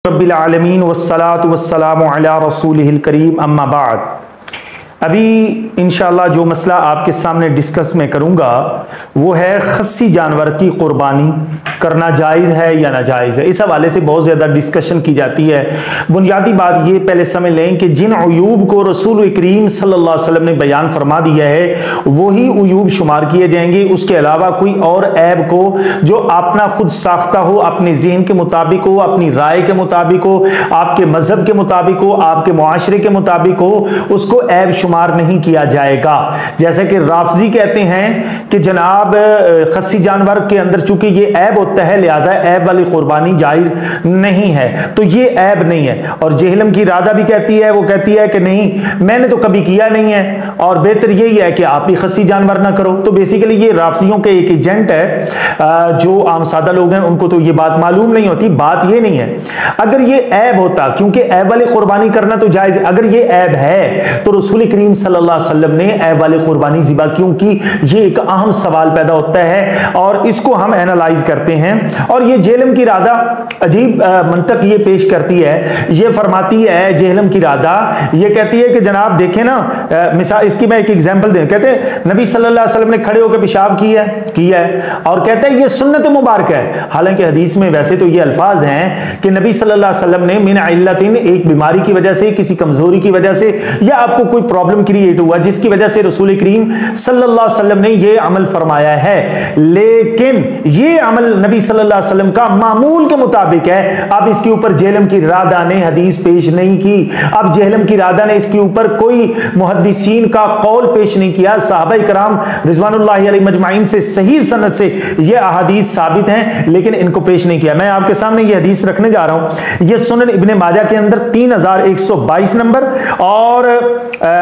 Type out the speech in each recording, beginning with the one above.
रब्बिल आलमीन वस्सलातु वस्सलामु अला रसूलिहिल करीम अम्मा बाद। अभी इंशाअल्लाह जो मसला आपके सामने डिस्कस में करूंगा वो है खस्सी जानवर की कुर्बानी करना जायज़ है या नाजायज़ है। इस हवाले से बहुत ज़्यादा डिस्कशन की जाती है। बुनियादी बात ये पहले समझ लें कि जिन उयूब को रसूल करीम सल्लल्लाहु अलैहि वसल्लम ने बयान फरमा दिया है वही उयूब शुमार किए जाएंगे। उसके अलावा कोई और ऐब को जो अपना खुद साख्ता हो, अपने ज़हन के मुताबिक हो, अपनी राय के मुताबिक हो, आपके मजहब के मुताबिक हो, आपके मुआशरे के मुताबिक हो, उसको ऐब शुमार नहीं किया जाएगा। जैसे कि राफजी कहते हैं कि जनाब खस्सी जानवर के अंदर चूंकि ये ऐब होता है लिहाजा ऐब वाली कुर्बानी जायज नहीं है, तो ये ऐब नहीं है। और जेहलम की राधा भी कहती है, वो कहती है कि नहीं मैंने तो कभी किया नहीं है और बेहतर यही है कि आप भी खस्सी जानवर ना करो। तो बेसिकली ये राफजियों के एक एजेंट है। जो आम सादा लोग हैं उनको तो ये बात मालूम नहीं होती। बात ये नहीं है, अगर ये ऐब होता, क्योंकि ऐब वाली कुर्बानी करना तो जायज है, अगर ये ऐब है तो रसूल करीम सल्लल्लाहु अलैहि वसल्लम ने ऐब वाली कुर्बानी ज़िबा क्यों की? ये एक अहम सवाल पैदा होता है और इसको हम एनालाइज करते हैं। और ये जेहलम की राधा अजीब मंतक ये पेश करती है, ये फरमाती है जेहलम की राधा, ये कहती है कि जनाब देखें ना, मिसाल इसकी मैं एक एग्जांपल दूं, कहते हैं नबी सल्लल्लाहु अलैहि वसल्लम ने खड़े होकर पेशाब किया है और कहते हैं ये सुन्नत मुबारक है। हालांकि हदीस में वैसे तो ये अल्फाज हैं कि नबी सल्लल्लाहु अलैहि वसल्लम ने मिन इल्लतिन, एक बीमारी की वजह से, किसी कमजोरी की वजह से या आपको कोई प्रॉब्लम क्रिएट हुआ जिसकी वजह से रसूल करीम सल्लल्लाहु अलैहि वसल्लम ने ये अमल फरमाया है, लेकिन ये अमल नबी सल्लल्लाहु अलैहि वसल्लम का मामूल के मुताबिक है। अब इसके ऊपर जेहलम की राधा ने हदीस पेश नहीं की। अब जेहलम की राधा ने इसके ऊपर कोई मुहद्दिसीन का कौल पेश नहीं किया। सहाबा इकराम रिजवानुल्लाहि अलैहिम मजमाइन से सही सनद से ये अहादीस साबित हैं, लेकिन इनको पेश नहीं किया। मैं आपके सामने ये हदीस रखने जा रहा हूं। ये सुनन इब्ने माजा के अंदर 3122 नंबर और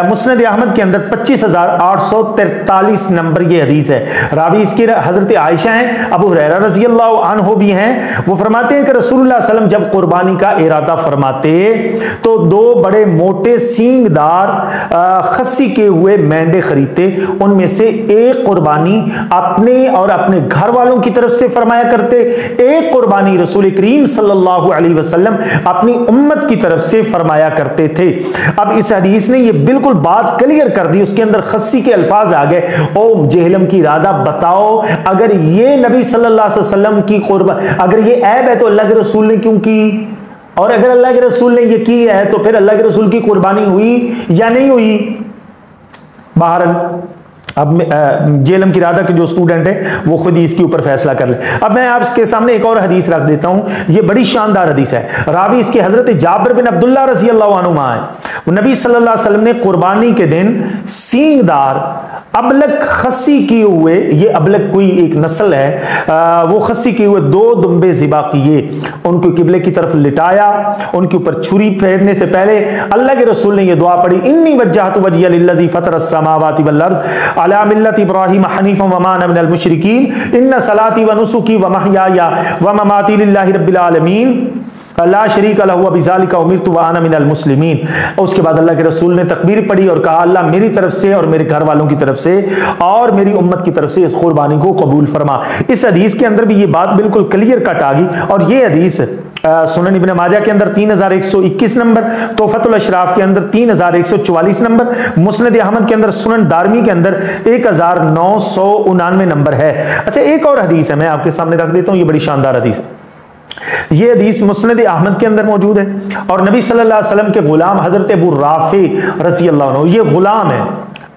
मुस्नद अहमद के अंदर 25843 नंबर ये हदीस है। रावी इसकी हजरत आयशा हैं, अबू हुरैरा रज़ी अल्लाहु अन्हु भी हैं। वो फरमाते हैं कि रसूलुल्लाह सल्लल्लाहु अलैहि वसल्लम जब कुर्बानी का इरादा फरमाते तो दो बड़े मोटे सींगदार खस्सी के हुए मेंढे खरीदते, उनमें से एक कुर्बानी अपने और अपने घर वालों की तरफ से फरमाया करते, एक कुर्बानी रसूल करीम सल्लल्लाहु अलैहि वसल्लम अपनी उम्मत की तरफ से फरमाया करते थे। अब इस हदीस ने ये बिल्कुल बात क्लियर कर दी, उसके अंदर खस्सी के अल्फाज आ गए। ओ जेहलम की राधा बताओ, अगर ये नबी सल्लल्लाहु अलैहि वसल्लम की कुर्बानी, अगर ये ऐब है तो अल्लाह के रसूल ने क्यों की? और अगर अल्लाह के रसूल ने ये की है तो फिर अल्लाह के रसूल की कुर्बानी हुई या नहीं हुई? बहरहाल अब जेहलम की राधा के जो स्टूडेंट है वो खुद ही इसके ऊपर फैसला कर ले। अब मैं आपके सामने एक और हदीस रख देता हूं, ये बड़ी शानदार हदीस है। रावी इसके हजरत जाबिर बिन अब्दुल्लाह रज़ी अल्लाहु अन्हुमा है। नबी सल्लल्लाहु अलैहि वसल्लम ने कुर्बानी के दिन सींगदार अबलग खस्सी किए हुए, ये अबलग कोई एक नस्ल है, वो खस्सी किए हुए दो दुम्बे ज़िबा किए, उनको किबले की तरफ लिटाया, उनके ऊपर छुरी फेरने से पहले अल्लाह के रसूल ने ये दुआ पढ़ी, इन्नी वज्जहतु वजहिया लिल्लज़ी फ़तरस समावाति वल अर्ज़ अला मिल्लति इब्राहीम हनीफ़न व मा अना मिनल मुशरिकीन इन्ना सलाती व नुसुकी व महयाया व ममाती लिल्लाहि रब्बिल आलमीन ला शरीक लहू व बिज़ालिका उमिरतु व अना मिनल मुस्लिमीन। उसके बाद अल्लाह के रसूल ने तकबीर पढ़ी और कहा अल्लाह मेरी तरफ से और मेरे घर वालों की तरफ से और मेरी उम्मत की तरफ से इस कुर्बानी को कबूल फरमा। इस हदीस के अंदर भी ये बात बिल्कुल क्लियर कट आ गई। और ये हदीस सुनन इब्ने माजा के अंदर 3121 नंबर, तोहफतुल अशराफ के अंदर 3144 नंबर, मुस्नद अहमद के अंदर, सुनन दारमी के अंदर 1999 नंबर है। अच्छा, एक और हदीस है मैं आपके सामने रख देता हूं, ये बड़ी शानदार हदीस है। ये हदीस मुस्नद अहमद के अंदर मौजूद है और नबी सल्लल्लाहु अलैहि वसल्लम के गुलाम हजरत अबू राफी रज़ी अल्लाहु अन्हु, ये गुलाम है।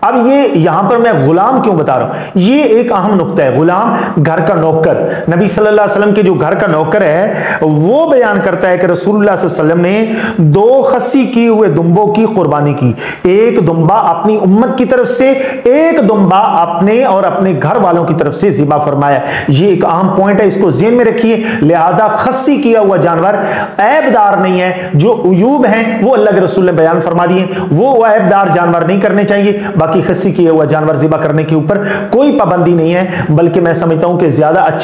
अब ये यहां पर मैं गुलाम क्यों बता रहा हूं, ये एक अहम नुक्ता है। गुलाम घर का नौकर, नबी सल्लल्लाहु अलैहि वसल्लम के जो घर का नौकर है वो बयान करता है कि रसूलुल्लाह सल्लल्लाहु अलैहि वसल्लम ने दो खस्सी किए हुए दुम्बों की कुर्बानी की, एक दुम्बा अपनी उम्मत की तरफ से, एक दुम्बा अपने और अपने घर वालों की तरफ से ज़िबा फरमाया। ये एक अहम पॉइंट है, इसको ज़हन में रखिए। लिहाजा खस्सी किया हुआ जानवर ऐबदार नहीं है। जो उयूब हैं वो अल्लाह के रसूल ने बयान फरमा दिए, वो ऐबदार जानवर नहीं करने चाहिए। बाकी खस्सी किया हुआ जानवर ज़िबा करने के ऊपर कोई पाबंदी नहीं है, बल्कि मैं समझता हूं कि ज्यादा अच्छा